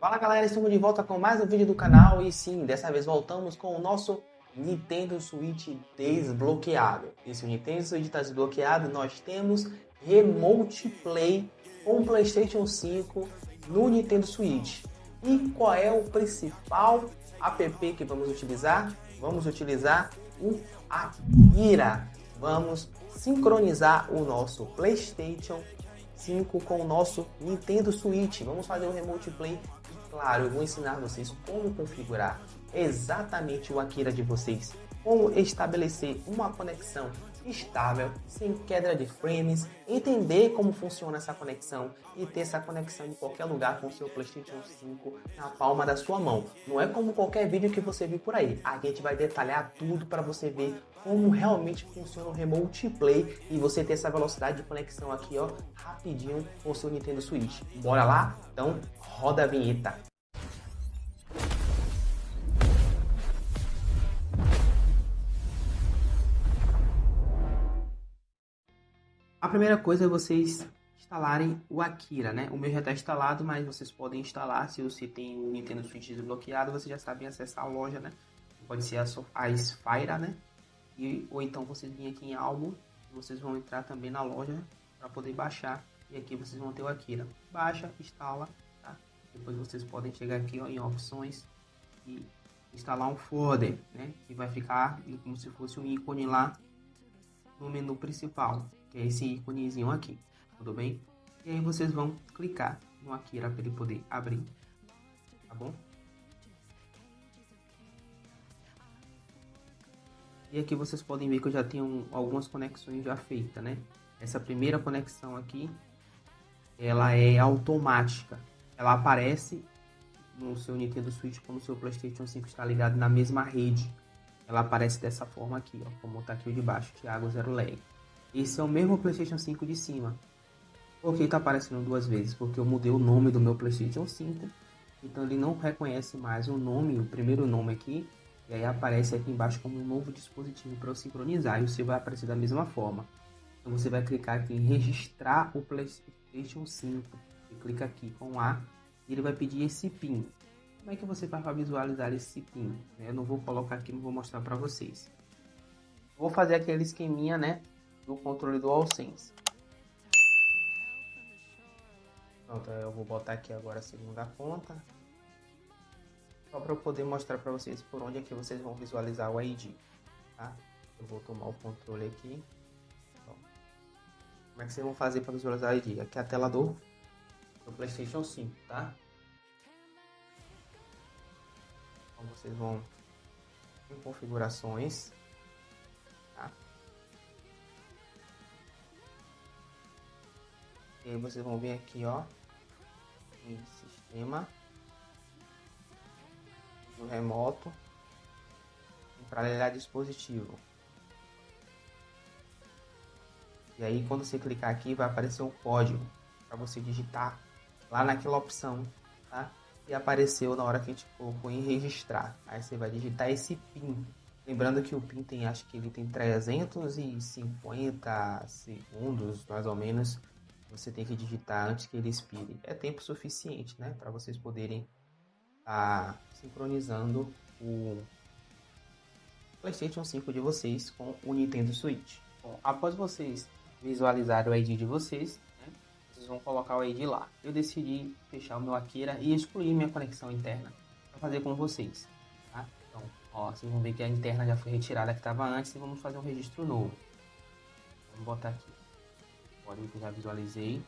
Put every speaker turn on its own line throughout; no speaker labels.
Fala galera, estamos de volta com mais um vídeo do canal e sim, dessa vez voltamos com o nosso Nintendo Switch desbloqueado. E se o Nintendo Switch está desbloqueado, nós temos Remote Play com PlayStation 5 no Nintendo Switch. E qual é o principal app que vamos utilizar? Vamos utilizar o Akira. Vamos sincronizar o nosso PlayStation 5 com o nosso Nintendo Switch. Vamos fazer um Remote Play. Claro, eu vou ensinar vocês como configurar exatamente o Akira de vocês, como estabelecer uma conexão estável, sem queda de frames, entender como funciona essa conexão e ter essa conexão em qualquer lugar com o seu PlayStation 5 na palma da sua mão. Não é como qualquer vídeo que você viu por aí. A gente vai detalhar tudo para você ver como realmente funciona o Remote Play e você ter essa velocidade de conexão aqui, ó, rapidinho com o seu Nintendo Switch. Bora lá? Então, roda a vinheta. A primeira coisa é vocês instalarem o Akira, né? O meu já está instalado, mas vocês podem instalar. Se você tem o Nintendo Switch desbloqueado, vocês já sabem acessar a loja, né? Pode ser a Spyra, né? Ou então vocês vêm aqui em álbum, vocês vão entrar também na loja para poder baixar. E aqui vocês vão ter o Akira. Baixa, instala, tá? Depois vocês podem chegar aqui, ó, em opções e instalar um folder, né? Que vai ficar como se fosse um ícone lá no menu principal, que é esse íconezinho aqui, tudo bem? E aí vocês vão clicar no Akira para ele poder abrir, tá bom? E aqui vocês podem ver que eu já tenho algumas conexões já feitas, né? Essa primeira conexão aqui, ela é automática. Ela aparece no seu Nintendo Switch como o seu PlayStation 5 está ligado na mesma rede. Ela aparece dessa forma aqui, ó, como está aqui o de baixo, Thiago Zero Lag. Esse é o mesmo PlayStation 5 de cima. Por que está aparecendo duas vezes? Porque eu mudei o nome do meu PlayStation 5. Então ele não reconhece mais o nome, o primeiro nome aqui. E aí aparece aqui embaixo como um novo dispositivo para eu sincronizar. E o seu vai aparecer da mesma forma. Então você vai clicar aqui em registrar o PlayStation 5. Você clica aqui com A e ele vai pedir esse PIN. Como é que você faz para visualizar esse PIN? Eu não vou colocar aqui, não vou mostrar para vocês. Vou fazer aquele esqueminha, né, do controle do AllSense. Pronto, eu vou botar aqui agora a segunda conta. Só para eu poder mostrar para vocês por onde é que vocês vão visualizar o ID, tá? Eu vou tomar o controle aqui. Bom, como é que vocês vão fazer para visualizar o ID? Aqui é a tela do PlayStation 5, tá? Então vocês vão em configurações, tá? E aí vocês vão vir aqui, ó, em sistema, no remoto, emparelhar dispositivo. E aí quando você clicar aqui vai aparecer um código para você digitar lá naquela opção, tá? E apareceu na hora que a gente colocou em registrar. Aí você vai digitar esse PIN. Lembrando que o PIN tem, acho que ele tem 350 segundos, mais ou menos. Você tem que digitar antes que ele expire. É tempo suficiente, né? Para vocês poderem estar sincronizando o PlayStation 5 de vocês com o Nintendo Switch. Bom, após vocês visualizarem o ID de vocês, vocês vão colocar o ID lá. Eu decidi fechar o meu Akira e excluir minha conexão interna para fazer com vocês, tá? Então, ó, vocês vão ver que a interna já foi retirada que estava antes e vamos fazer um registro novo. Vamos botar aqui. Pode ver que eu já visualizei.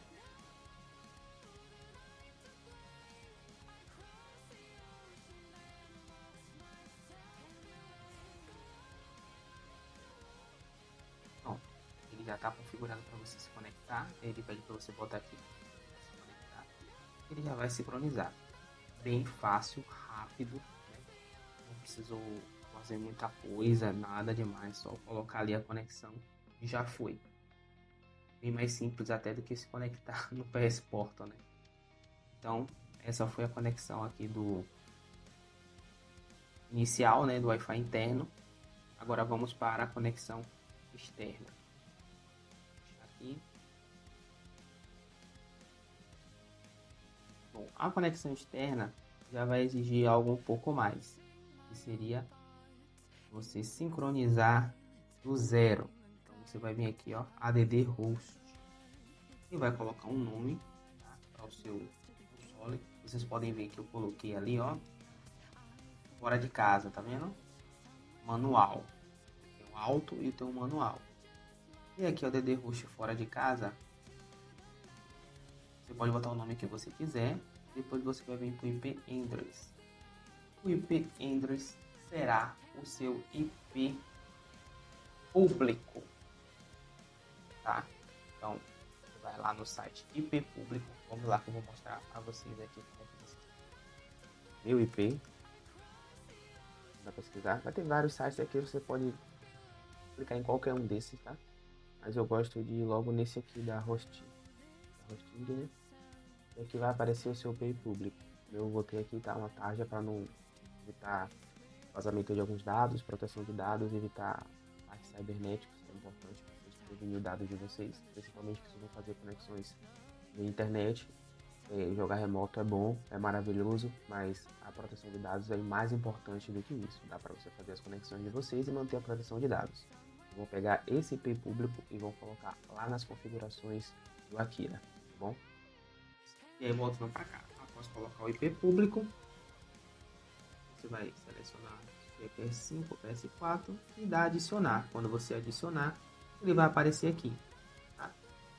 Pronto, ele já está configurado para você se conectar. Ele pede para você botar aqui. Ele já vai sincronizar. Bem fácil, rápido, né? Não precisou fazer muita coisa, nada demais, só colocar ali a conexão e já foi. Bem mais simples até do que se conectar no PS Portal, né? Então, essa foi a conexão aqui do inicial, né, do Wi-Fi interno. Agora vamos para a conexão externa. Aqui. Bom, a conexão externa já vai exigir algo um pouco mais, que seria você sincronizar do zero. Então você vai vir aqui, ó, add host, e vai colocar um nome, tá, para o seu console. Vocês podem ver que eu coloquei ali, ó, fora de casa, tá vendo? Manual. Tem um alto e tem um manual. E aqui, ó, add host fora de casa. Você pode botar o nome que você quiser. Depois você vai vir para o IP address. O IP address será o seu IP público, tá? Então, você vai lá no site IP público. Vamos lá que eu vou mostrar para vocês aqui como é que você... Meu IP. Vai pesquisar. Vai ter vários sites aqui, você pode clicar em qualquer um desses, tá? Mas eu gosto de ir logo nesse aqui da Hosting. Né? E aqui vai aparecer o seu IP público. Eu botei aqui, tá, uma tarja para não evitar vazamento de alguns dados, proteção de dados, evitar ataques cibernéticos, é importante para vocês prevenir os dados de vocês, principalmente que vocês vão fazer conexões na internet. Jogar remoto é bom, é maravilhoso, mas a proteção de dados é mais importante do que isso. Dá para você fazer as conexões de vocês e manter a proteção de dados. Vou pegar esse IP público e vou colocar lá nas configurações do Akira, tá bom? E aí voltando para cá, após colocar o IP público, você vai selecionar PS5 ou PS4 e dar adicionar. Quando você adicionar, ele vai aparecer aqui, tá?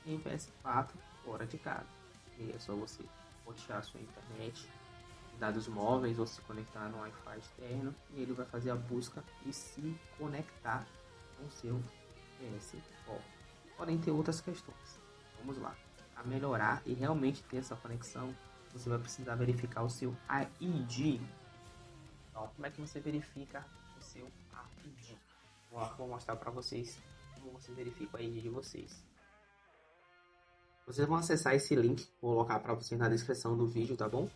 Em PS4 fora de casa. E é só você rotear a sua internet, dados móveis ou se conectar no Wi-Fi externo e ele vai fazer a busca e se conectar com o seu PS4. Podem ter outras questões. Vamos lá. Para melhorar e realmente ter essa conexão, você vai precisar verificar o seu ID. Então, como é que você verifica o seu ID? Vou mostrar para vocês como você verifica o ID de vocês. Vocês vão acessar esse link, vou colocar para vocês na descrição do vídeo, tá bom?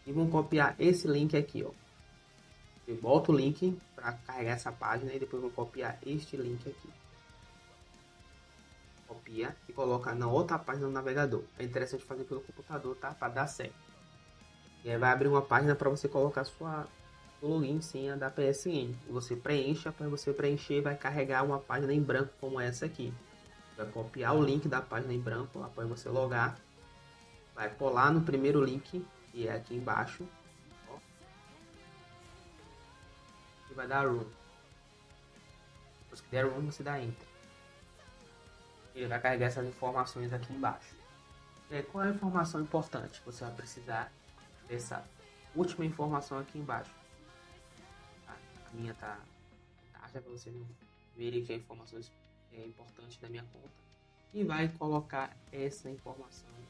E vão copiar esse link aqui, ó. Eu boto o link para carregar essa página e depois vou copiar este link aqui. Copia e coloca na outra página do navegador. É interessante fazer pelo computador, tá? Para dar certo. E aí vai abrir uma página para você colocar sua login e senha da PSN. Você preenche, após você preencher, vai carregar uma página em branco como essa aqui. Vai copiar o link da página em branco, após você logar. Vai colar no primeiro link, que é aqui embaixo. Ó. E vai dar room. Depois que der room, você dá enter. Ele vai carregar essas informações aqui embaixo. E aí, qual é a informação importante? Você vai precisar dessa última informação aqui embaixo. Tá? A minha tá para você verem que a informação é importante da minha conta. E vai colocar essa informação aqui.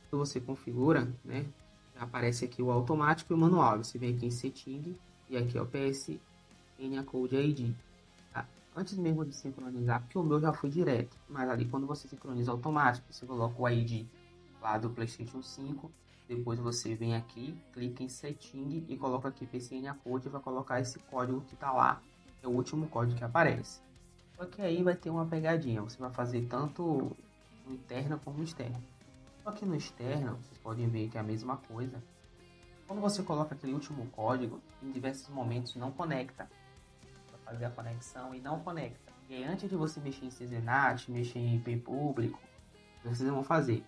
Quando você configura, né? Já aparece aqui o automático e o manual. Você vem aqui em setting e aqui é o PSN Code ID. Tá? Antes mesmo de sincronizar, porque o meu já foi direto, mas ali quando você sincroniza automático, você coloca o ID lá do PlayStation 5, depois você vem aqui, clica em setting e coloca aqui PSN Code e vai colocar esse código que tá lá, é o último código que aparece. Só que aí vai ter uma pegadinha, você vai fazer tanto no interno como no externo. Só que no externo, vocês podem ver que é a mesma coisa. Quando você coloca aquele último código, em diversos momentos não conecta. Fazer a conexão e não conecta. E aí, antes de você mexer em CZNAT, mexer em IP público, vocês vão fazer.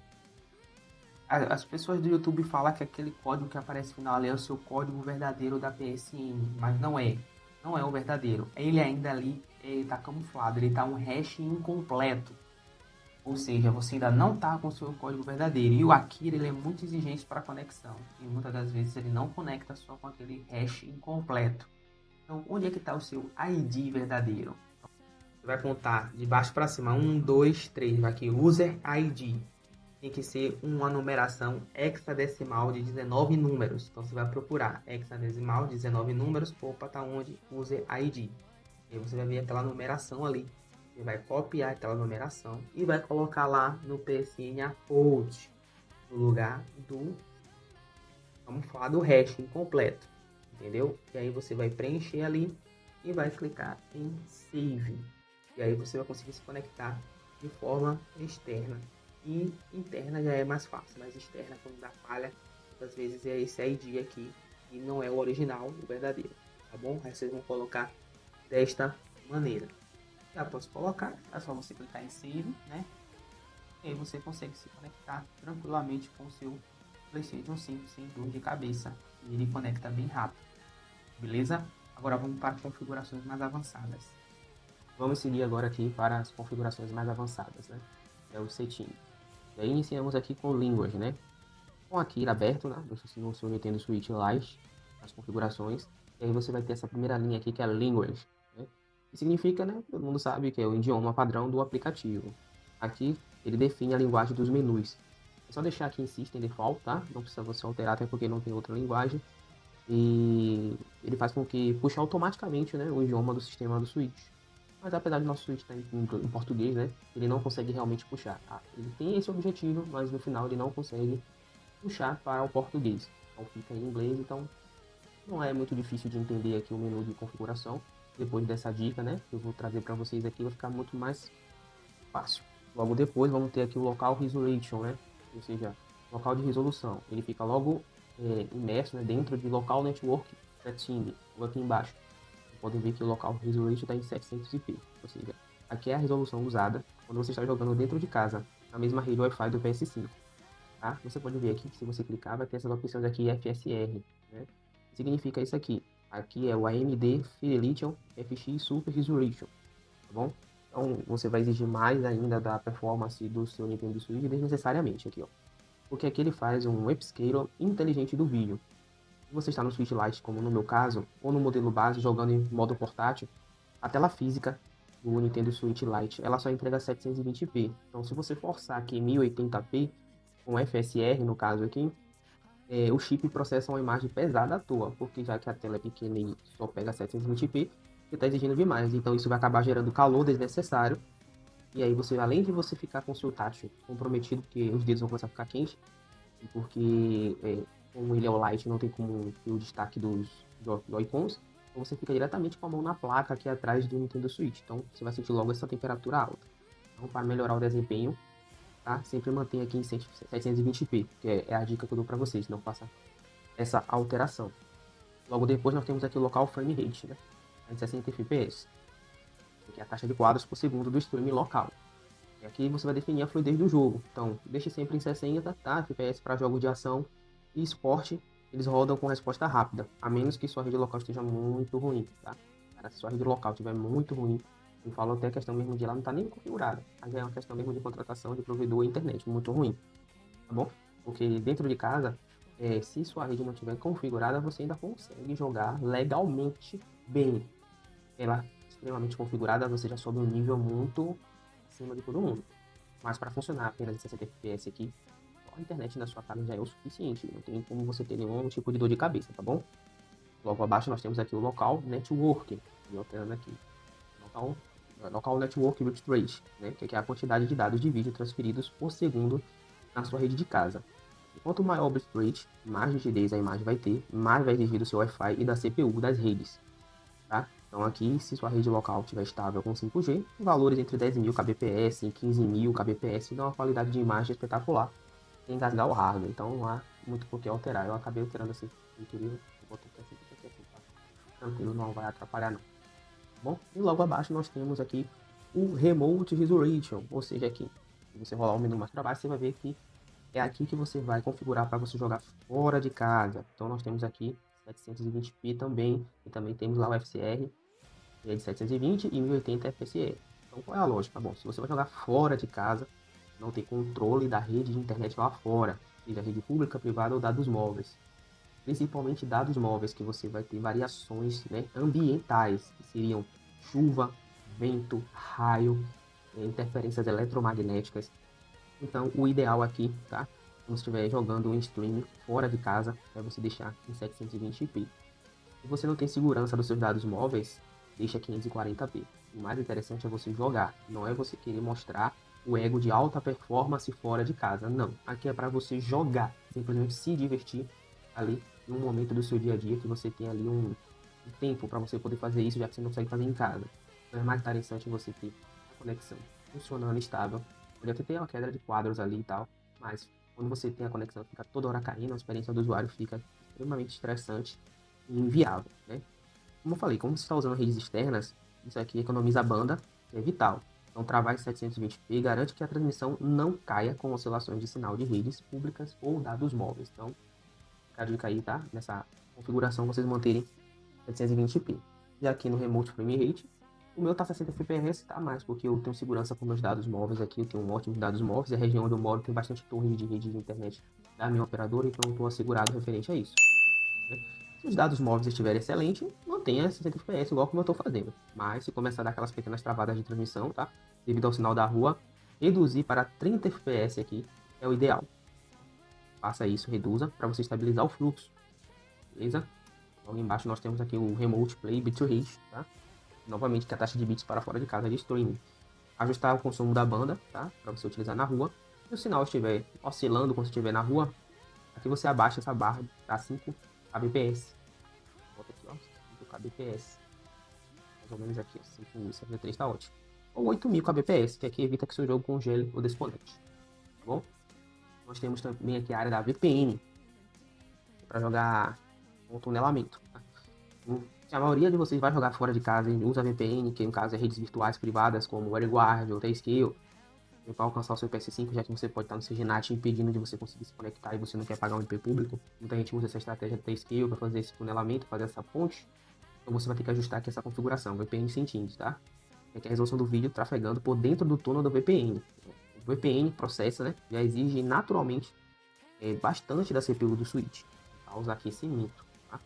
As pessoas do YouTube falam que aquele código que aparece no final ali é o seu código verdadeiro da PSN, mas não é. Não é o verdadeiro. Ele ainda ali está camuflado, ele está um hash incompleto. Ou seja, você ainda não está com o seu código verdadeiro. E o Akira ele é muito exigente para conexão. E muitas das vezes ele não conecta só com aquele hash incompleto. Então, onde é que está o seu ID verdadeiro? Você vai contar de baixo para cima, 1, 2, 3, vai aqui, User ID. Tem que ser uma numeração hexadecimal de 19 números. Então, você vai procurar hexadecimal, 19 números, opa, tá onde? User ID. E aí você vai ver aquela numeração ali. Você vai copiar aquela numeração e vai colocar lá no PSN Code, no lugar do, vamos falar do hash incompleto. Entendeu? E aí você vai preencher ali e vai clicar em Save. E aí você vai conseguir se conectar de forma externa. E interna já é mais fácil, mas externa, quando dá falha, muitas vezes é esse ID aqui e não é o original, o verdadeiro, tá bom? Aí vocês vão colocar desta maneira. E após colocar, é só você clicar em Save, né? E aí você consegue se conectar tranquilamente com o seu PlayStation 5 sem dor de cabeça. E ele conecta bem rápido, beleza? Agora vamos para as configurações mais avançadas. Vamos seguir agora aqui para as configurações mais avançadas, né? É o setting. E aí iniciamos aqui com Language, né? Com aqui aberto, né? No seu Nintendo Switch Lite, as configurações. E aí você vai ter essa primeira linha aqui que é Language, né? Que significa, né? Todo mundo sabe que é o idioma padrão do aplicativo. Aqui ele define a linguagem dos menus. É só deixar aqui em System Default, tá? Não precisa você alterar, até porque não tem outra linguagem. E ele faz com que puxe automaticamente, né, o idioma do sistema do Switch. Mas apesar de nosso Switch estar em português, né, ele não consegue realmente puxar. Tá? Ele tem esse objetivo, mas no final ele não consegue puxar para o português. Então fica em inglês, então não é muito difícil de entender aqui o menu de configuração. Depois dessa dica, né, que eu vou trazer para vocês aqui, vai ficar muito mais fácil. Logo depois vamos ter aqui o Local Resolution, né, ou seja, local de resolução. Ele fica logo imerso, né, dentro de Local Network Setting, aqui embaixo. Vocês podem ver que o Local Resolution está em 700p, ou seja, aqui é a resolução usada quando você está jogando dentro de casa, na mesma rede Wi-Fi do PS5. Tá? Você pode ver aqui que se você clicar vai ter essas opções aqui FSR, né? Significa isso aqui. Aqui é o AMD Fidelity FX Super Resolution, tá bom? Então você vai exigir mais ainda da performance do seu Nintendo Switch desnecessariamente aqui, ó. Porque aqui ele faz um upscaler inteligente do vídeo. Se você está no Switch Lite, como no meu caso, ou no modelo base jogando em modo portátil, a tela física do Nintendo Switch Lite ela só entrega 720p. Então se você forçar aqui 1080p, com FSR no caso aqui, o chip processa uma imagem pesada à toa, porque já que a tela é pequena e só pega 720p, você está exigindo demais. Então isso vai acabar gerando calor desnecessário. E aí você, além de você ficar com o seu tátil comprometido, porque os dedos vão começar a ficar quentes, porque como ele é o Lite, não tem como ter o destaque dos Joy-Cons, então você fica diretamente com a mão na placa aqui atrás do Nintendo Switch. Então você vai sentir logo essa temperatura alta. Então para melhorar o desempenho, tá? Sempre mantenha aqui em 720p, que é a dica que eu dou para vocês, não faça essa alteração. Logo depois nós temos aqui o local frame rate, né? Em 60 fps, que é a taxa de quadros por segundo do stream local. E aqui você vai definir a fluidez do jogo. Então, deixe sempre em 60, tá? FPS para jogos de ação e esporte, eles rodam com resposta rápida, a menos que sua rede local esteja muito ruim, tá? Cara, se sua rede local estiver muito ruim, eu falo até a questão mesmo de lá não tá nem configurada, mas é uma questão mesmo de contratação de provedor e internet, muito ruim, tá bom? Porque dentro de casa, se sua rede não estiver configurada, você ainda consegue jogar legalmente bem. Ela extremamente configurada, você já sobe um nível muito acima de todo mundo. Mas para funcionar apenas em 60 fps aqui, a internet na sua casa já é o suficiente. Não tem como você ter nenhum tipo de dor de cabeça, tá bom? Logo abaixo nós temos aqui o local network, alterando aqui. Local network bitrate, né? Que é a quantidade de dados de vídeo transferidos por segundo na sua rede de casa. E quanto maior o bitrate, mais rigidez a imagem vai ter, mais vai exigir do seu Wi-Fi e da CPU das redes. Tá? Então aqui, se sua rede local estiver estável com 5G, valores entre 10.000 kbps e 15.000 kbps dão uma qualidade de imagem espetacular, sem engasgar o hardware. Então não há muito por que alterar. Eu acabei alterando assim, eu botei aqui assim, tá? Tranquilo, não vai atrapalhar não. Bom, e logo abaixo nós temos aqui o Remote Resolution, ou seja, aqui, se você rolar o menu mais para baixo, você vai ver que é aqui que você vai configurar para você jogar fora de casa. Então nós temos aqui 720p também, e também temos lá o FCR, que é de 720 e 1080 FSR. Então qual é a lógica? Bom, se você vai jogar fora de casa, não tem controle da rede de internet lá fora, seja rede pública, privada ou dados móveis. Principalmente dados móveis, que você vai ter variações, né, ambientais, que seriam chuva, vento, raio, interferências eletromagnéticas. Então, o ideal aqui, tá? Quando estiver jogando um stream fora de casa, é você deixar em 720p. Se você não tem segurança dos seus dados móveis, deixa 540p. O mais interessante é você jogar, não é você querer mostrar o ego de alta performance fora de casa. Não, aqui é para você jogar, simplesmente se divertir ali num momento do seu dia a dia que você tem ali um tempo para você poder fazer isso, já que você não consegue fazer em casa. Então é mais interessante você ter a conexão funcionando estável
pode até ter uma queda de quadros ali e tal, mas quando você tem a conexão fica toda hora caindo, a experiência do usuário fica extremamente estressante e inviável, né? Como eu falei, como você está usando redes externas, isso aqui economiza a banda, que é vital. Então, travar em 720p garante que a transmissão não caia com oscilações de sinal de redes públicas ou dados móveis. Então, fica a dica aí, tá? Nessa configuração, vocês manterem 720p. E aqui no Remote Frame Rate, o meu tá 60 fps, tá mais, porque eu tenho segurança com meus dados móveis aqui, eu tenho ótimos dados móveis, e a região onde eu moro tem bastante torres de rede de internet da minha operadora, então eu estou assegurado referente a isso. Né? Se os dados móveis estiverem excelentes, mantenha 60 fps, igual como eu estou fazendo. Mas se começar a dar aquelas pequenas travadas de transmissão, tá? Devido ao sinal da rua, reduzir para 30 fps aqui é o ideal. Faça isso, reduza, para você estabilizar o fluxo, beleza? Logo embaixo nós temos aqui o Remote Play Bitrate, tá? Novamente, que é a taxa de bits para fora de casa de streaming. Ajustar o consumo da banda, tá? Para você utilizar na rua. Se o sinal estiver oscilando quando você estiver na rua, aqui você abaixa essa barra para 5 kbps. Volta aqui, ó, 5 kbps. Mais ou menos aqui, 5.73 está ótimo. Ou 8.000 kbps, que aqui evita que seu jogo congele ou desconecte. Tá bom? Nós temos também aqui a área da VPN, para jogar com tunelamento. Tá? Se a maioria de vocês vai jogar fora de casa e usa VPN, que no caso é redes virtuais privadas como WarioGuard ou T-Scale, para alcançar o seu PS5, já que você pode estar no CGNAT impedindo de você conseguir se conectar e você não quer pagar um IP público. Muita gente usa essa estratégia do T-Scale para fazer esse tunelamento, fazer essa ponte. Então você vai ter que ajustar aqui essa configuração, VPN centímetros, tá? Aqui a resolução do vídeo trafegando por dentro do túnel do VPN. O VPN processa, né? Já exige naturalmente bastante da CPU do Switch, causa aquecimento. Tá?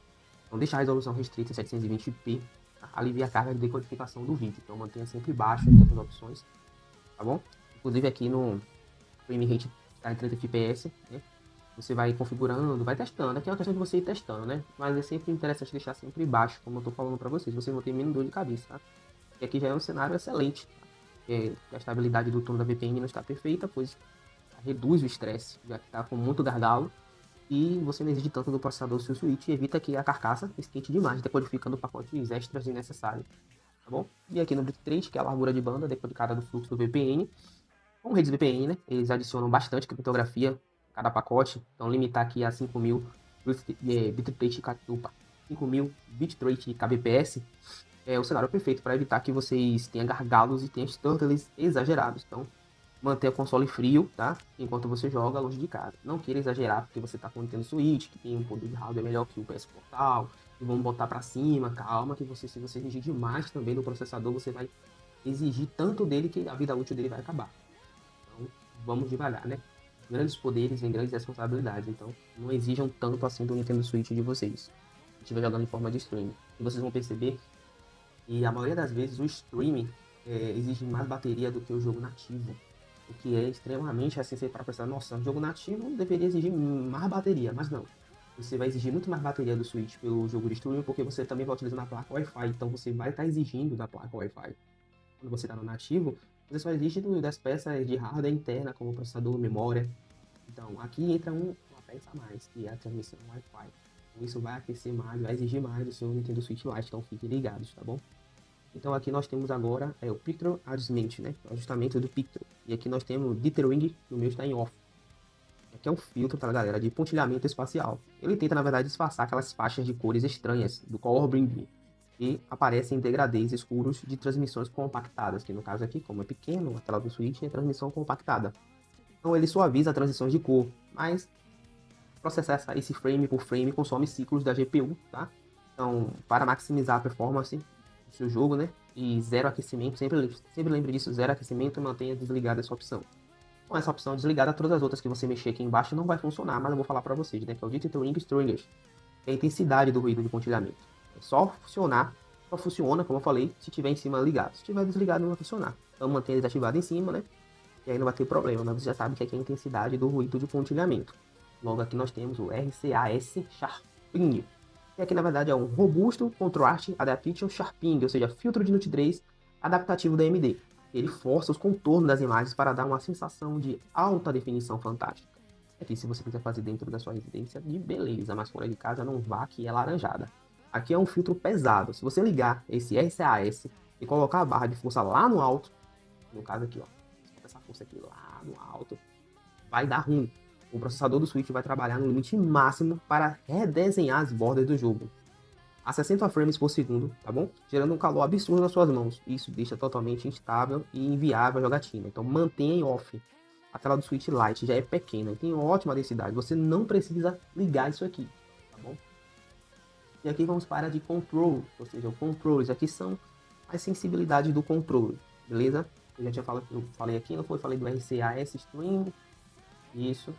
Então deixar a resolução restrita em 720p, tá? Alivia a carga de decodificação do vídeo. Então mantenha sempre baixo aqui as opções, tá bom? Inclusive aqui no frame rate está em 30 fps, né? Você vai configurando, vai testando. Aqui é uma questão de você ir testando, né? Mas é sempre interessante deixar sempre baixo, como eu estou falando para vocês. Você não tem menos dor de cabeça, tá? E aqui já é um cenário excelente. Tá? A estabilidade do túnel da VPN não está perfeita, pois reduz o estresse, já que está com muito gargalo. E você não exige tanto do processador do seu Switch e evita que a carcaça esquente demais, decodificando pacotes extras desnecessários. Tá bom? E aqui no Bitrate, que é a largura de banda decodificada do fluxo do VPN. Com redes VPN, né? Eles adicionam bastante criptografia em cada pacote. Então limitar aqui a 5.000 bitrate, 5.000 bitrate kbps é o cenário perfeito para evitar que vocês tenham gargalos e tenham turtles exagerados. Então manter o console frio, tá? Enquanto você joga longe de casa. Não queira exagerar porque você tá com o Nintendo Switch, que tem um poder de hardware melhor que o PS Portal, e vamos botar para cima, calma, que você, se você exigir demais também do processador, você vai exigir tanto dele que a vida útil dele vai acabar. Então, vamos devagar, né? Grandes poderes vêm grandes responsabilidades, então não exijam tanto assim do Nintendo Switch de vocês. Se estiver jogando em forma de streaming. E vocês vão perceber que a maioria das vezes o streaming exige mais bateria do que o jogo nativo. O que é extremamente assim, você para pensar, nossa, o jogo nativo deveria exigir mais bateria, mas não. Você vai exigir muito mais bateria do Switch pelo jogo de streaming, porque você também vai utilizar a placa Wi-Fi, então você vai estar exigindo da placa Wi-Fi. Quando você está no nativo, você só exige das peças de hardware interna, como processador, memória. Então, aqui entra uma peça a mais, que é a transmissão Wi-Fi. Então, isso vai aquecer mais, vai exigir mais do seu Nintendo Switch Lite, então fiquem ligados, tá bom? Então aqui nós temos agora o Picture Adjustment, né? O ajustamento do Picture. E aqui nós temos o Dithering, que o meu está em off. Aqui é um filtro, tá, galera, de pontilhamento espacial. Ele tenta, na verdade, disfarçar aquelas faixas de cores estranhas do Color Blending que aparecem em degradês escuros de transmissões compactadas, que no caso aqui, como é pequeno, a tela do Switch é transmissão compactada. Então ele suaviza a transição de cor, mas processar esse frame por frame consome ciclos da GPU, tá? Então, para maximizar a performance do seu jogo, né? E zero aquecimento, sempre lembre disso, zero aquecimento, mantenha desligada essa opção. Com essa opção desligada, todas as outras que você mexer aqui embaixo não vai funcionar, mas eu vou falar para vocês, né? Que é o Dithering Stringers, que é a intensidade do ruído de pontilhamento. É só funciona, como eu falei, se tiver em cima ligado. Se tiver desligado, não vai funcionar. Então mantenha desativado em cima, né? E aí não vai ter problema, mas você já sabe que aqui é a intensidade do ruído de pontilhamento. Logo aqui nós temos o RCAS Sharping, que aqui na verdade é um robusto Contrast Adaptation Sharping, ou seja, filtro de nitidez adaptativo da AMD. Ele força os contornos das imagens para dar uma sensação de alta definição fantástica. Aqui se você quiser fazer dentro da sua residência, de beleza, mas fora de casa não vá, que é laranjada. Aqui é um filtro pesado, se você ligar esse RCAS e colocar a barra de força lá no alto, no caso aqui, ó, essa força aqui lá no alto, vai dar ruim. O processador do Switch vai trabalhar no limite máximo para redesenhar as bordas do jogo a 60 frames por segundo, tá bom? Gerando um calor absurdo nas suas mãos. Isso deixa totalmente instável e inviável a jogatina. Então mantenha em off. A tela do Switch Lite já é pequena e tem ótima densidade. Você não precisa ligar isso aqui, tá bom? E aqui vamos para de control, ou seja, o controles. Aqui são as sensibilidades do controle, beleza? Eu já tinha falado, eu falei aqui, não foi? Falei do RCAS String, isso.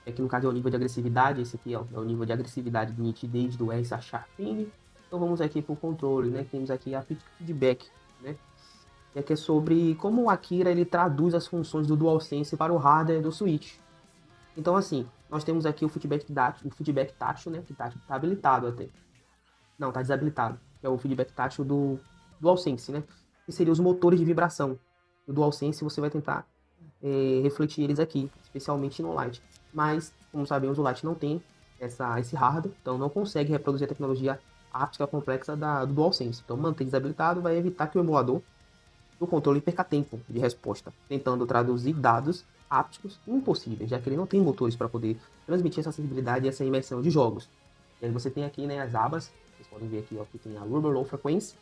Aqui no caso é o nível de agressividade, esse aqui ó, é o nível de agressividade de nitidez do RSA Sharpening. Então vamos aqui para o controle, né? Temos aqui a feedback, né? E aqui é sobre como o Akira ele traduz as funções do DualSense para o hardware do Switch. Então assim, nós temos aqui o feedback tátil, né? Que tá habilitado até. Não, tá desabilitado. Que é o feedback tátil do DualSense, né? Que seriam os motores de vibração. O DualSense você vai tentar refletir eles aqui, especialmente no Lite. Mas, como sabemos, o Lite não tem esse hardware, então não consegue reproduzir a tecnologia áptica complexa do DualSense. Então manter desabilitado vai evitar que o emulador do controle perca tempo de resposta, tentando traduzir dados ápticos impossíveis, já que ele não tem motores para poder transmitir essa sensibilidade e essa imersão de jogos. E aí você tem aqui, né, as abas, vocês podem ver aqui, ó, que tem a Rubber Low Frequency,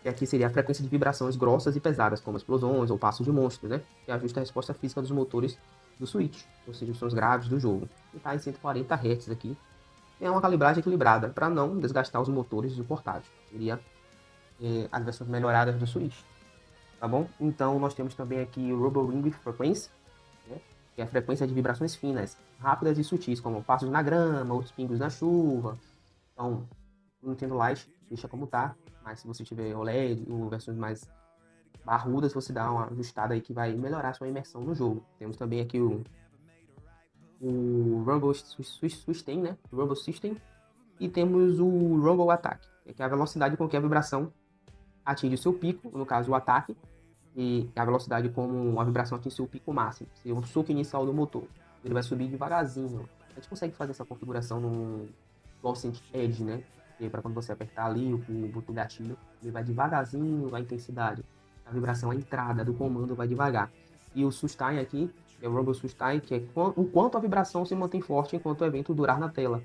que aqui seria a frequência de vibrações grossas e pesadas, como explosões ou passos de monstros, né, que ajusta a resposta física dos motores do Switch, ou seja, os sons graves do jogo. E está em 140 Hz aqui. É uma calibragem equilibrada, para não desgastar os motores do portátil. Seria as versões melhoradas do Switch. Tá bom? Então nós temos também aqui o Rubber Ring Frequency, né, que é a frequência de vibrações finas, rápidas e sutis, como passos na grama, outros pingos na chuva. Então, no Nintendo Lite deixa como tá, mas se você tiver OLED ou versões mais barrudas, você dá uma ajustada aí que vai melhorar a sua imersão no jogo. Temos também aqui o Rumble System, né? O Rumble System. E temos o Rumble Attack, que é a velocidade com que a vibração atinge o seu pico, no caso o ataque, e a velocidade como a vibração atinge o seu pico máximo, seria um soco inicial do motor. Ele vai subir devagarzinho. A gente consegue fazer essa configuração no DualSense Edge, né? E para quando você apertar ali o botão gatilho, ele vai devagarzinho a intensidade. A vibração, a entrada do comando vai devagar. E o Sustain aqui, é o Rumble Sustain, que é o quanto a vibração se mantém forte enquanto o evento durar na tela.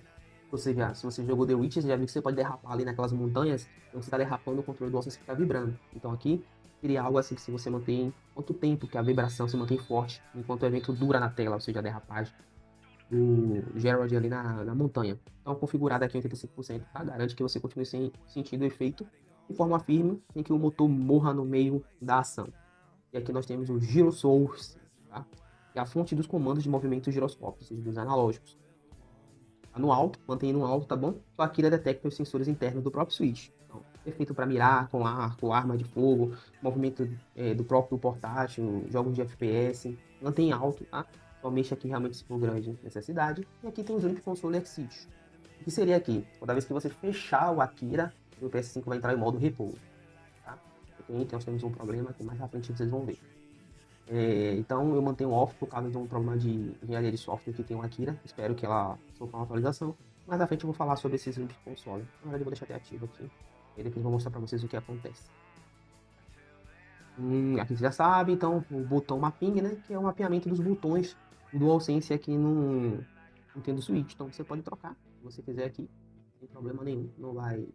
Ou seja, se você jogou The Witcher, você já viu que você pode derrapar ali naquelas montanhas, então você está derrapando, o controle do DualSense fica vibrando. Então aqui seria algo assim que se você mantém quanto tempo que a vibração se mantém forte enquanto o evento dura na tela, ou seja, a derrapagem do Gerald ali na montanha. Então configurado aqui em 85%, tá? Garante que você continue sentindo o efeito de forma firme, sem que o motor morra no meio da ação. E aqui nós temos o Gyro Source, tá? Que é a fonte dos comandos de movimento giroscópio, ou seja, dos analógicos. Tá no alto, mantém no alto, tá bom? O Akira detecta os sensores internos do próprio Switch. Então, perfeito para mirar com arco, arma de fogo, movimento do próprio portátil, jogos de FPS. Mantém alto, tá? Só mexa aqui realmente se for grande necessidade. E aqui tem os Unity Console Exit. O que seria aqui? Toda vez que você fechar o Akira, o PS5 vai entrar em modo repouso. Tá? Então nós temos um problema que mais à frente vocês vão ver. Então eu mantenho off por causa de um problema de engenharia de software que tem o Akira. Espero que ela sofra uma atualização. Mais à frente eu vou falar sobre esses Unity Console. Na verdade eu vou deixar até ativo aqui. E depois eu vou mostrar para vocês o que acontece. Aqui você já sabe, então o botão mapping, né? Que é o mapeamento dos botões do DualSense aqui no Nintendo Switch. Então você pode trocar, se você quiser aqui, sem problema nenhum. Não vai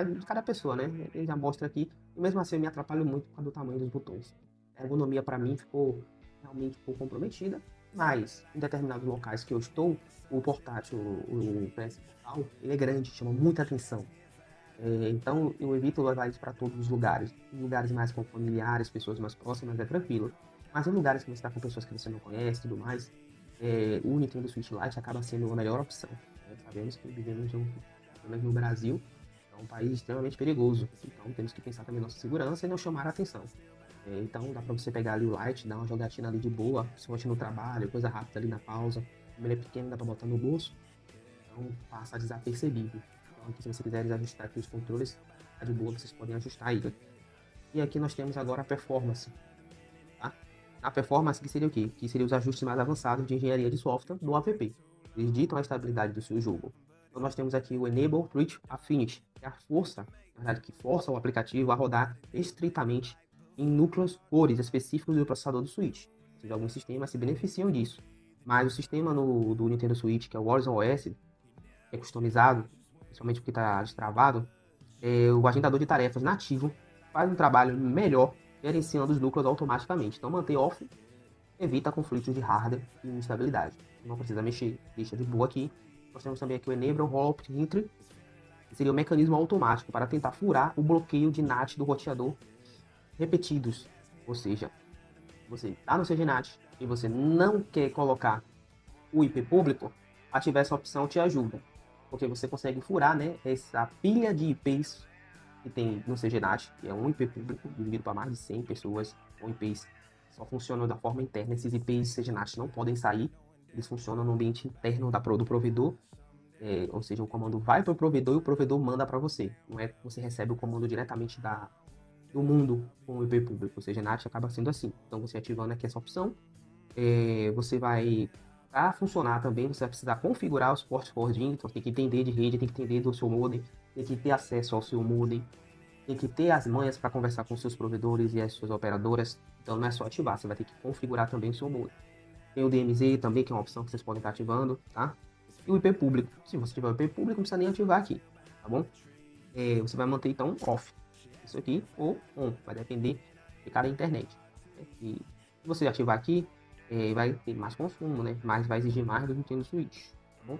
de cada pessoa, né? Ele já mostra aqui. E mesmo assim eu me atrapalho muito por causa do tamanho dos botões. A ergonomia para mim ficou realmente um pouco comprometida, mas em determinados locais que eu estou, o portátil, o PS Portal, ele é grande, chama muita atenção. Então eu evito levar isso para todos os lugares. Em lugares mais com familiares, pessoas mais próximas, é tranquilo. Mas em lugares que você está com pessoas que você não conhece e tudo mais, o Nintendo Switch Lite acaba sendo a melhor opção. Sabemos que vivemos no Brasil, é um país extremamente perigoso. Então temos que pensar também na nossa segurança e não chamar a atenção. Então dá pra você pegar ali o Lite, dar uma jogatina ali de boa, principalmente no trabalho, coisa rápida ali na pausa. Como ele é pequeno, dá pra botar no bolso, então passa desapercebido. Então aqui, se vocês quiserem ajustar aqui os controles, tá de boa, vocês podem ajustar aí. E aqui nós temos agora a performance. Tá? A performance que seria o quê? Que seria os ajustes mais avançados de engenharia de software do app. Eles ditam a estabilidade do seu jogo. Então nós temos aqui o Enable Twitch Affinity, que é a força, na verdade, que força o aplicativo a rodar estritamente em núcleos cores específicos do processador do Switch. Ou seja, alguns sistemas se beneficiam disso. Mas o sistema do Nintendo Switch, que é o Horizon OS, que é customizado, principalmente porque está destravado, o agendador de tarefas nativo faz um trabalho melhor gerenciando os núcleos automaticamente. Então, manter off evita conflitos de hardware e instabilidade. Não precisa mexer, deixa de boa aqui. Nós temos também aqui o Enable Rollout Entry, que seria um mecanismo automático para tentar furar o bloqueio de NAT do roteador repetidos. Ou seja, você está no seu GNAT e você não quer colocar o IP público, ativar essa opção te ajuda. Porque você consegue furar, né, essa pilha de IPs que tem no CGNAT, que é um IP público, dividido para mais de 100 pessoas, ou IPs só funcionam da forma interna. Esses IPs CGNAT não podem sair, eles funcionam no ambiente interno do provedor, ou seja, o comando vai para o provedor e o provedor manda para você. Não é que você recebe o comando diretamente do mundo com o IP público. O CGNAT acaba sendo assim. Então, você ativando aqui essa opção, você vai, para funcionar também, você vai precisar configurar os ports forwarding, então tem que entender de rede, tem que entender do seu modem, tem que ter acesso ao seu modem, tem que ter as manhas para conversar com seus provedores e as suas operadoras. Então não é só ativar, você vai ter que configurar também o seu modem. Tem o DMZ também, que é uma opção que vocês podem estar ativando, tá? E o IP público. Se você tiver o IP público, não precisa nem ativar aqui, tá bom? Você vai manter então off isso aqui ou on, vai depender de cada internet. E se você ativar aqui, vai ter mais consumo, né? Mas vai exigir mais do Nintendo Switch, tá bom?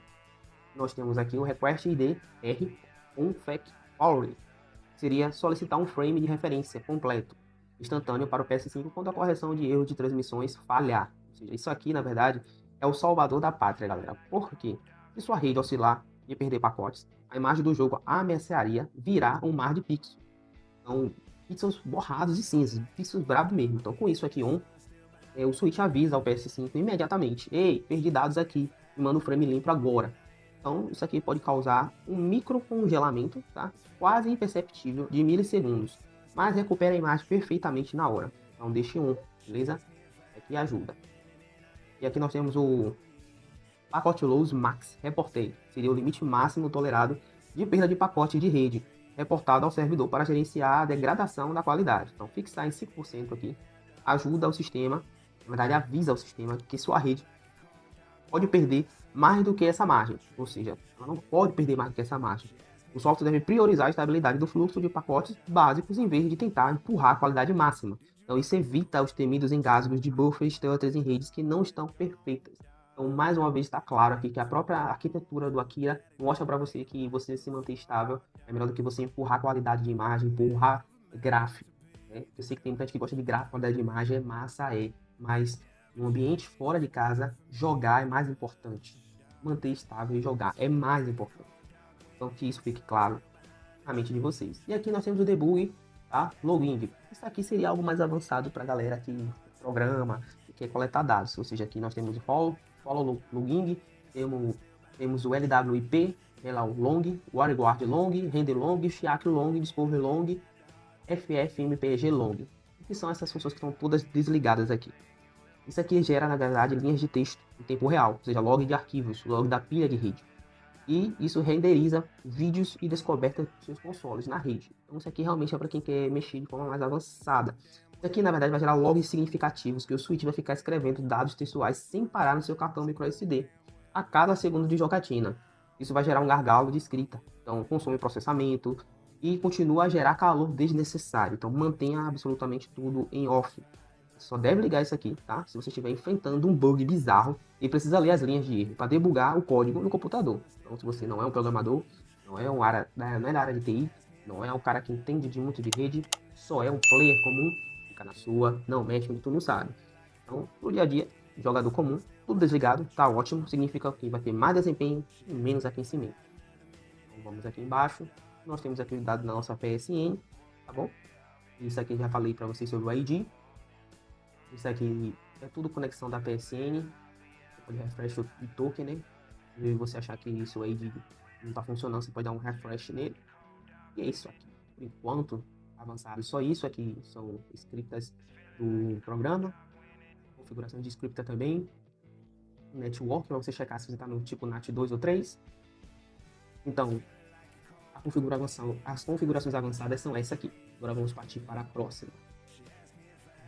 Nós temos aqui o Request ID R Factory. Seria solicitar um frame de referência completo, instantâneo para o PS5 quando a correção de erros de transmissões falhar. Ou seja, isso aqui, na verdade, é o salvador da pátria, galera. Por quê? Se sua rede oscilar e perder pacotes, a imagem do jogo ameaçaria virar um mar de pixels. Então, pixels borrados e cinzas, pixels brabo mesmo. Então, com isso aqui o Switch avisa ao PS5 imediatamente: ei, perdi dados aqui, me manda o frame limpo agora. Então, isso aqui pode causar um micro congelamento, tá? Quase imperceptível, de milissegundos, mas recupera a imagem perfeitamente na hora. Então, deixe on, beleza? Aqui ajuda. E aqui nós temos o pacote Loss Max Reportei, seria o limite máximo tolerado de perda de pacote de rede, reportado ao servidor para gerenciar a degradação da qualidade. Então, fixar em 5% aqui ajuda o sistema, na verdade avisa o sistema que sua rede pode perder mais do que essa margem, ou seja, ela não pode perder mais do que essa margem. O software deve priorizar a estabilidade do fluxo de pacotes básicos em vez de tentar empurrar a qualidade máxima. Então isso evita os temidos engasgos de buffers stutters em redes que não estão perfeitas. Então mais uma vez está claro aqui que a própria arquitetura do Akira mostra para você que você se manter estável é melhor do que você empurrar a qualidade de imagem, empurrar gráfico. Né? Eu sei que tem muita gente que gosta de gráfico, qualidade de imagem é massa, mas no ambiente fora de casa, jogar é mais importante. Manter estável e jogar é mais importante. Então que isso fique claro na mente de vocês. E aqui nós temos o debug, tá? Login. Isso aqui seria algo mais avançado para a galera que programa, que quer coletar dados. Ou seja, aqui nós temos o follow login, temos o LWIP, o long, o WarGuard long, render long, Chiak long, discover long, FFmpeg long. Que são essas funções que estão todas desligadas aqui. Isso aqui gera, na verdade, linhas de texto em tempo real, ou seja, log de arquivos, log da pilha de rede. E isso renderiza vídeos e descobertas dos seus consoles na rede. Então isso aqui realmente é para quem quer mexer de forma mais avançada. Isso aqui, na verdade, vai gerar logs significativos, que o Switch vai ficar escrevendo dados textuais sem parar no seu cartão microSD, a cada segundo de jogatina. Isso vai gerar um gargalo de escrita, então consome processamento e continua a gerar calor desnecessário. Então mantenha absolutamente tudo em off. Só deve ligar isso aqui, tá? Se você estiver enfrentando um bug bizarro e precisa ler as linhas de erro para debugar o código no computador. Então, se você não é um programador, não é da área de TI, não é um cara que entende de muito de rede, só é um player comum, fica na sua, não mexe onde tu não sabe. Então, no dia a dia, jogador comum, tudo desligado, tá ótimo, significa que vai ter mais desempenho e menos aquecimento. Então, vamos aqui embaixo, nós temos aqui o dado da nossa PSN, tá bom? Isso aqui já falei para vocês sobre o ID. Isso aqui é tudo conexão da PSN. Você pode refresh o token, né? Se você achar que isso aí não está funcionando, você pode dar um refresh nele. E é isso aqui. Por enquanto, avançado. Só isso aqui são scripts do programa. Configuração de script também. Network, para você checar se você está no tipo NAT 2 ou 3. Então, as configurações avançadas são essa aqui. Agora vamos partir para a próxima.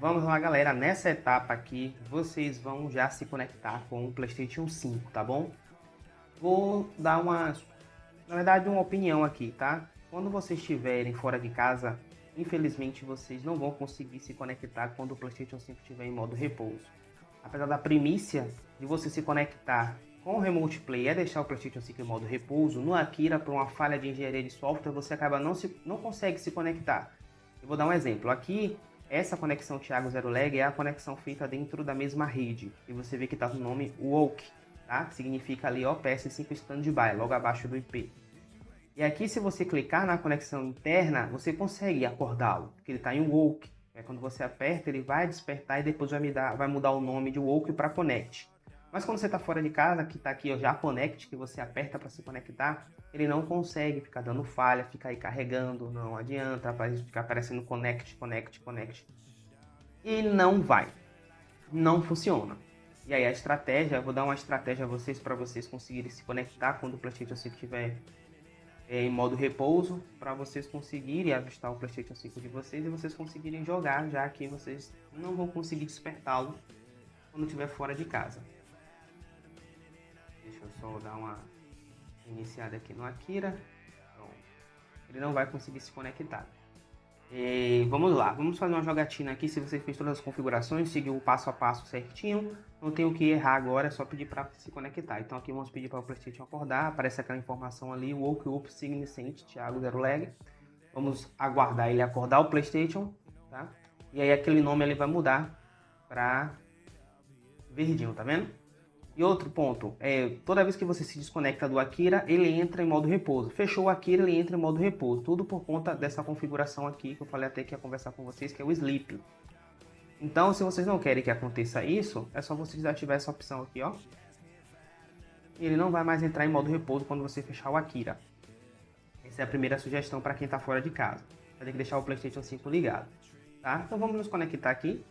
Vamos lá, galera. Nessa etapa aqui, vocês vão já se conectar com o PlayStation 5, tá bom? Vou dar na verdade, uma opinião aqui, tá? Quando vocês estiverem fora de casa, infelizmente vocês não vão conseguir se conectar quando o PlayStation 5 estiver em modo repouso. Apesar da primícia de você se conectar com o Remote Play é deixar o PlayStation 5 em modo repouso, no Akira, por uma falha de engenharia de software, você acaba não consegue se conectar. Eu vou dar um exemplo. Aqui, essa conexão Thiago Zero Lag é a conexão feita dentro da mesma rede. E você vê que está no nome Woke, tá? Que significa ali, ó, PS5 Standby, logo abaixo do IP. E aqui, se você clicar na conexão interna, você consegue acordá-lo, porque ele está em Woke. Quando você aperta, ele vai despertar e depois vai mudar o nome de Woke para Connect. Mas quando você está fora de casa, que está aqui ó, já Connect, que você aperta para se conectar, ele não consegue ficar dando falha, ficar aí carregando, não adianta, ficar aparecendo Connect, Connect, Connect. E não vai, não funciona. E aí a estratégia, eu vou dar uma estratégia a vocês para vocês conseguirem se conectar quando o PlayStation 5 estiver em modo repouso, para vocês conseguirem avistar o PlayStation 5 de vocês e vocês conseguirem jogar, já que vocês não vão conseguir despertá-lo quando estiver fora de casa. Deixa eu só dar uma iniciada aqui no Akira. Pronto. Ele não vai conseguir se conectar. Vamos lá, vamos fazer uma jogatina aqui. Se você fez todas as configurações, seguiu o passo a passo certinho, não tem o que errar agora, é só pedir para se conectar. Então aqui vamos pedir para o PlayStation acordar, aparece aquela informação ali, Woke Up Signicent, Thiago Zero Lag. Vamos aguardar ele acordar o PlayStation, tá? E aí aquele nome ele vai mudar para verdinho, tá vendo? E outro ponto, toda vez que você se desconecta do Akira, ele entra em modo repouso. Fechou o Akira, ele entra em modo repouso. Tudo por conta dessa configuração aqui, que eu falei até que ia conversar com vocês, que é o Sleep. Então, se vocês não querem que aconteça isso, é só vocês ativar essa opção aqui, ó. E ele não vai mais entrar em modo repouso quando você fechar o Akira. Essa é a primeira sugestão para quem está fora de casa. Vai ter que deixar o PlayStation 5 ligado, tá? Então vamos nos conectar aqui.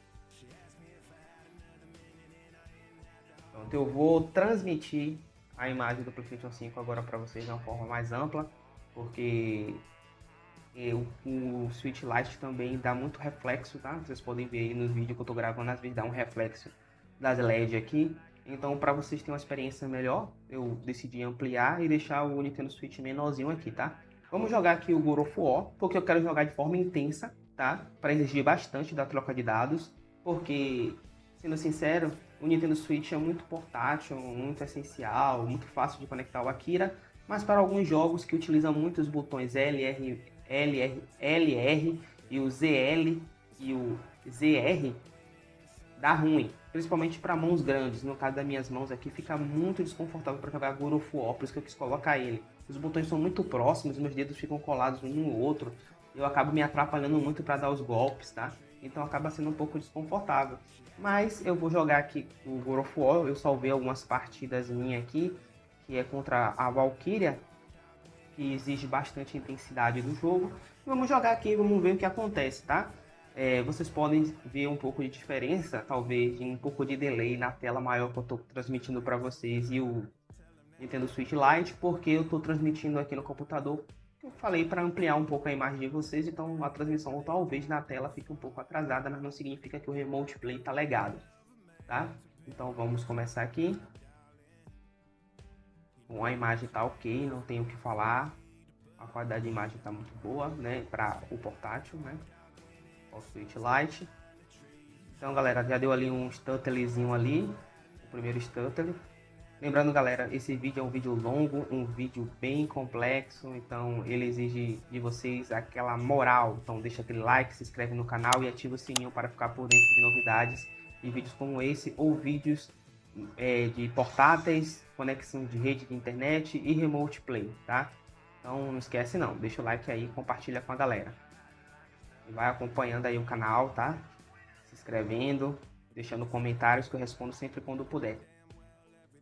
Eu vou transmitir a imagem do PlayStation 5 agora para vocês de uma forma mais ampla, porque o Switch Lite também dá muito reflexo, tá? Vocês podem ver aí nos vídeos que eu tô gravando, às vezes dá um reflexo das LED aqui. Então, para vocês terem uma experiência melhor, eu decidi ampliar e deixar o Nintendo Switch menorzinho aqui, tá? Vamos jogar aqui o God of War, porque eu quero jogar de forma intensa, tá? Para exigir bastante da troca de dados, porque, sendo sincero, o Nintendo Switch é muito portátil, muito essencial, muito fácil de conectar o Akira, mas para alguns jogos que utilizam muito os botões LR e o ZL e o ZR, dá ruim, principalmente para mãos grandes. No caso das minhas mãos aqui, fica muito desconfortável para jogar God of War, por isso que eu quis colocar ele. Os botões são muito próximos, meus dedos ficam colados um no outro, eu acabo me atrapalhando muito para dar os golpes, tá? Então acaba sendo um pouco desconfortável. Mas eu vou jogar aqui o God of War, eu salvei algumas partidas minhas aqui, que é contra a Valkyria, que exige bastante intensidade do jogo. Vamos jogar aqui, vamos ver o que acontece, tá? Vocês podem ver um pouco de diferença, talvez um pouco de delay na tela maior que eu estou transmitindo para vocês e o Nintendo Switch Lite, porque eu estou transmitindo aqui no computador. Eu falei para ampliar um pouco a imagem de vocês, então a transmissão talvez na tela fique um pouco atrasada, mas não significa que o Remote Play está legado, tá? Então vamos começar aqui. Bom, a imagem está ok, não tenho o que falar. A qualidade de imagem está muito boa, né? Para o portátil, né? O Switch Lite. Então, galera, já deu ali um stuttlezinho ali, o primeiro stuttle. Lembrando, galera, esse vídeo é um vídeo longo, um vídeo bem complexo, então ele exige de vocês aquela moral. Então deixa aquele like, se inscreve no canal e ativa o sininho para ficar por dentro de novidades de vídeos como esse ou vídeos de portáteis, conexão de rede de internet e remote play, tá? Então não esquece não, deixa o like aí, compartilha com a galera. E vai acompanhando aí o canal, tá? Se inscrevendo, deixando comentários que eu respondo sempre quando puder.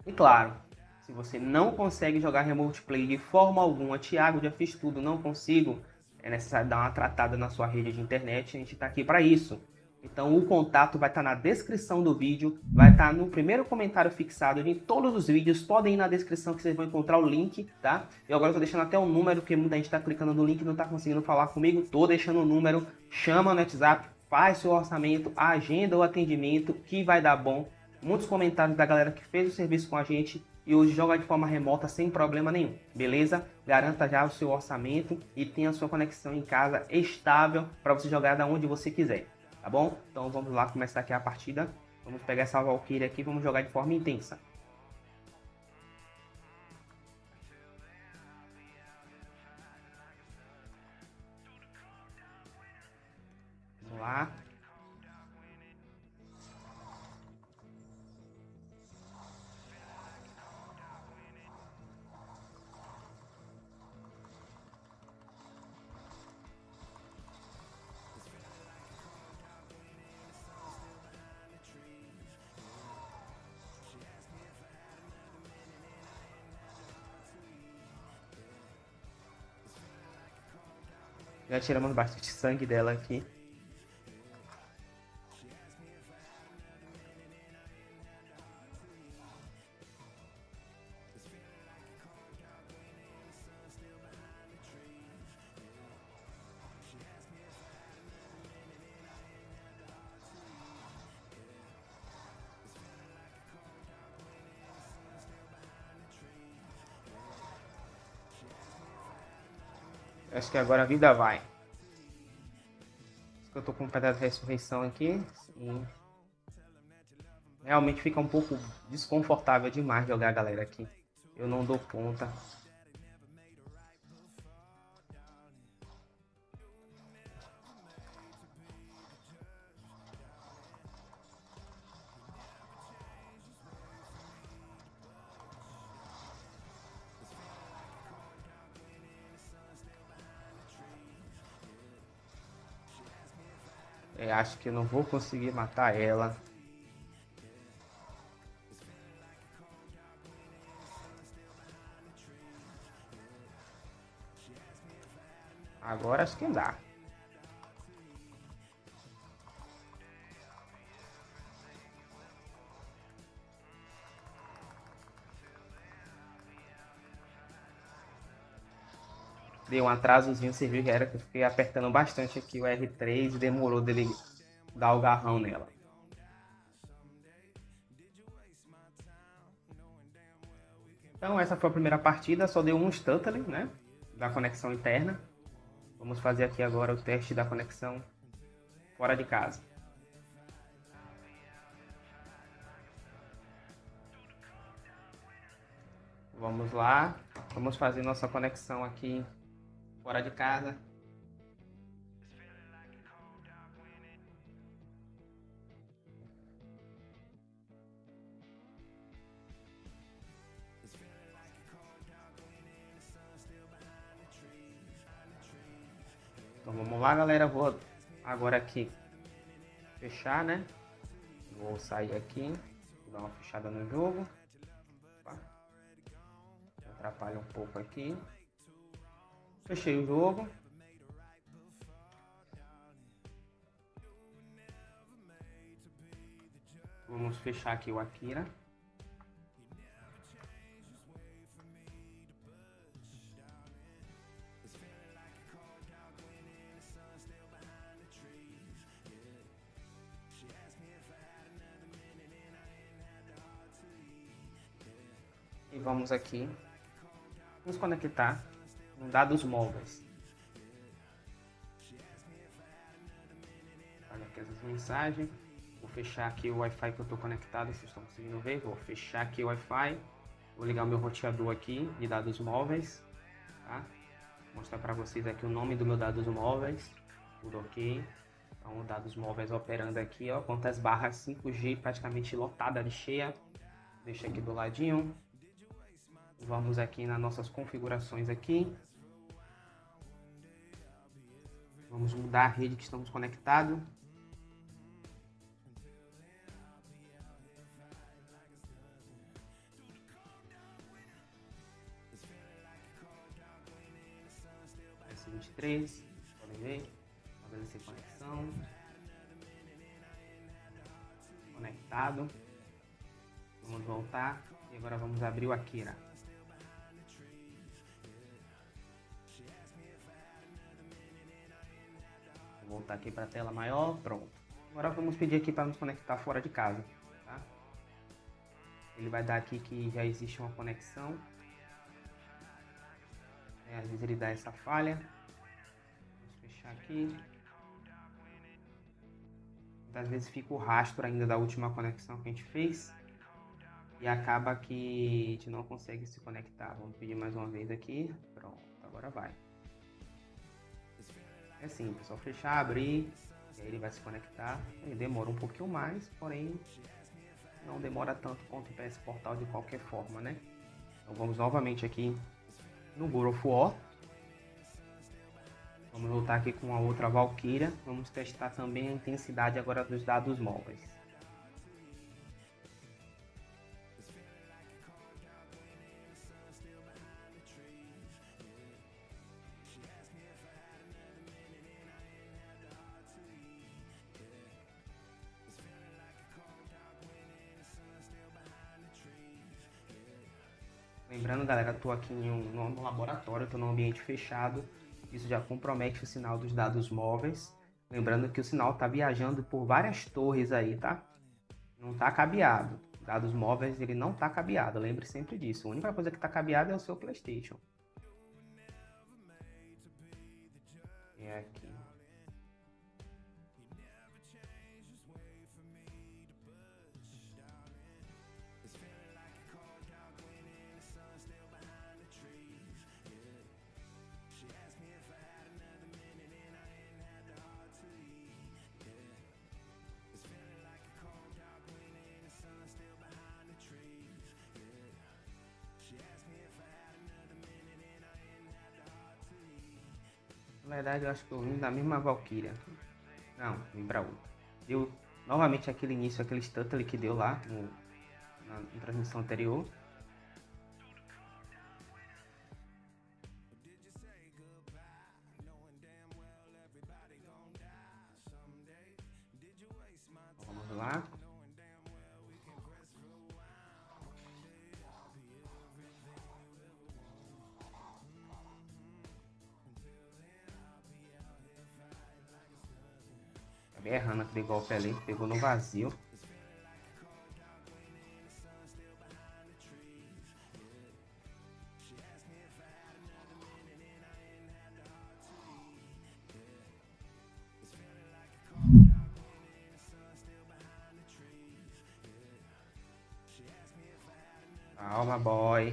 E claro, se você não consegue jogar Remote Play de forma alguma, Thiago, já fiz tudo, não consigo, é necessário dar uma tratada na sua rede de internet, a gente está aqui para isso. Então o contato vai estar na descrição do vídeo, vai estar no primeiro comentário fixado de todos os vídeos, podem ir na descrição que vocês vão encontrar o link, tá? Eu agora estou deixando até o número, porque muita gente está clicando no link e não está conseguindo falar comigo, estou deixando o número, chama no WhatsApp, faz seu orçamento, agenda o atendimento que vai dar bom. Muitos comentários da galera que fez o serviço com a gente e hoje joga de forma remota sem problema nenhum, beleza? Garanta já o seu orçamento e tenha a sua conexão em casa estável para você jogar da onde você quiser, tá bom? Então vamos lá começar aqui a partida. Vamos pegar essa Valkyrie aqui e vamos jogar de forma intensa. Vamos lá. Já tiramos bastante sangue dela aqui. Acho que agora a vida vai. Eu tô com um pedaço de ressurreição aqui. Sim. Realmente fica um pouco desconfortável demais jogar a galera aqui. Eu não dou conta. Acho que eu não vou conseguir matar ela. Agora acho que dá. Deu um atrasozinho, você viu que era que eu fiquei apertando bastante aqui o R3 e demorou dele dar o garrão nela. Então essa foi a primeira partida, só deu um Stuttering, né? Da conexão interna. Vamos fazer aqui agora o teste da conexão fora de casa. Vamos lá, vamos fazer nossa conexão aqui fora de casa. Então vamos lá, galera. Vou agora aqui fechar, né? Vou sair aqui, vou dar uma fechada no jogo. Opa. Atrapalha um pouco aqui. Fechei o jogo. Vamos fechar aqui o Akira. E vamos aqui nos conectar em dados móveis. Olha aqui essas mensagens. Vou fechar aqui o Wi-Fi que eu estou conectado, vocês estão conseguindo ver. Vou fechar aqui o Wi-Fi. Vou ligar o meu roteador aqui de dados móveis. Tá? Vou mostrar para vocês aqui o nome do meu dados móveis. Tudo ok. Então, dados móveis operando aqui, ó. Quantas barras 5G praticamente lotada de cheia. Deixa aqui do ladinho. Vamos aqui nas nossas configurações aqui. Vamos mudar a rede que estamos conectados. S23, podem ver. Estabelecer conexão. Conectado. Vamos voltar. E agora vamos abrir o Akira. Vou voltar aqui para a tela maior, pronto. Agora vamos pedir aqui para nos conectar fora de casa, tá? Ele vai dar aqui que já existe uma conexão. Às vezes ele dá essa falha. Vamos fechar aqui. Às vezes fica o rastro ainda da última conexão que a gente fez. E acaba que a gente não consegue se conectar. Vamos pedir mais uma vez aqui. Pronto, agora vai. É simples, só fechar, abrir, e aí ele vai se conectar. Ele demora um pouquinho mais, porém não demora tanto quanto o PS Portal de qualquer forma, né? Então vamos novamente aqui no God of War. Vamos voltar aqui com a outra Valkyria. Vamos testar também a intensidade agora dos dados móveis. Lembrando, galera, eu tô aqui no laboratório, estou num ambiente fechado. Isso já compromete o sinal dos dados móveis. Lembrando que o sinal está viajando por várias torres aí, tá? Não está cabeado. Dados móveis, ele não está cabeado. Lembre sempre disso. A única coisa que está cabeada é o seu PlayStation. É aqui. Na verdade, eu acho que eu vim da mesma Valkyria. Não, vim pra outra. Deu novamente aquele início, aquele stuttle que deu lá na transmissão anterior. Vamos lá. Acabei errando aquele golpe ali, pegou no vazio. Calma, boy.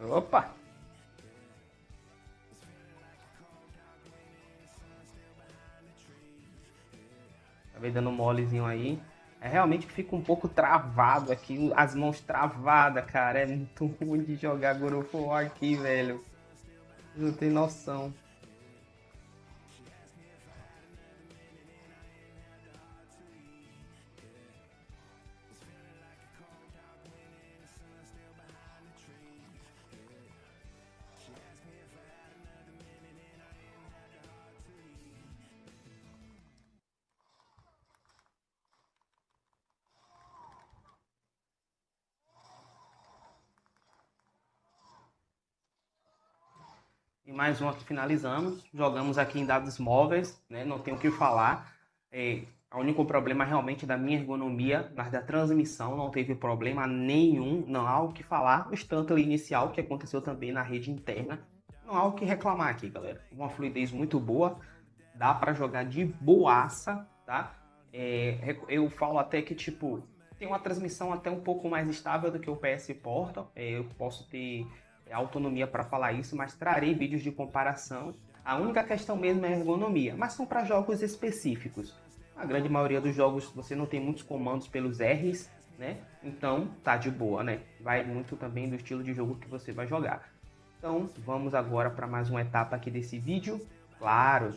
Opa! Acabei dando um molezinho aí. É realmente que fica um pouco travado aqui, as mãos travadas, cara. É muito ruim de jogar God of War aqui, velho. Não tem noção. E mais uma que finalizamos. Jogamos aqui em dados móveis, né? Não tenho o que falar. O único problema realmente da minha ergonomia, mas da transmissão não teve problema nenhum. Não há o que falar. O stuttle inicial que aconteceu também na rede interna. Não há o que reclamar aqui, galera. Uma fluidez muito boa. Dá para jogar de boaça, tá? Eu falo até que, tipo, tem uma transmissão até um pouco mais estável do que o PS Portal. Eu posso ter autonomia para falar isso, mas trarei vídeos de comparação. A única questão mesmo é a ergonomia, mas são para jogos específicos. A grande maioria dos jogos você não tem muitos comandos pelos R's, né? Então tá de boa, né? Vai muito também do estilo de jogo que você vai jogar. Então vamos agora para mais uma etapa aqui desse vídeo. Claro,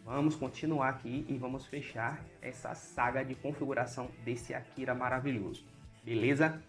vamos continuar aqui e vamos fechar essa saga de configuração desse Akira maravilhoso. Beleza?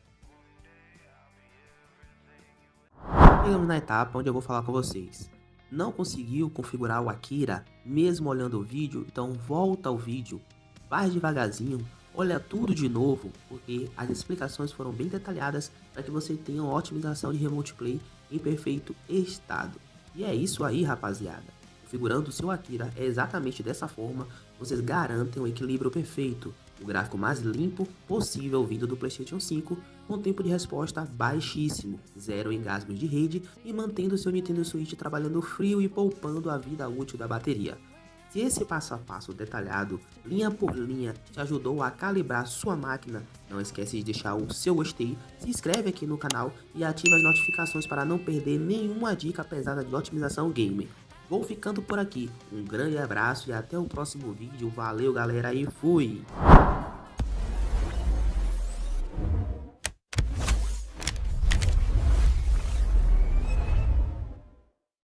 Chegamos na etapa onde eu vou falar com vocês. Não conseguiu configurar o Akira, mesmo olhando o vídeo? Então volta ao vídeo, vai devagarzinho, olha tudo de novo, porque as explicações foram bem detalhadas para que você tenha uma otimização de Remote Play em perfeito estado. E é isso aí, rapaziada. Configurando o seu Akira é exatamente dessa forma, vocês garantem um equilíbrio perfeito, o gráfico mais limpo possível vindo do PlayStation 5, com tempo de resposta baixíssimo, zero engasgos de rede e mantendo seu Nintendo Switch trabalhando frio e poupando a vida útil da bateria. Se esse passo a passo detalhado, linha por linha, te ajudou a calibrar sua máquina, não esquece de deixar o seu gostei, se inscreve aqui no canal e ativa as notificações para não perder nenhuma dica pesada de otimização gamer. Vou ficando por aqui, um grande abraço e até o próximo vídeo, valeu galera e fui!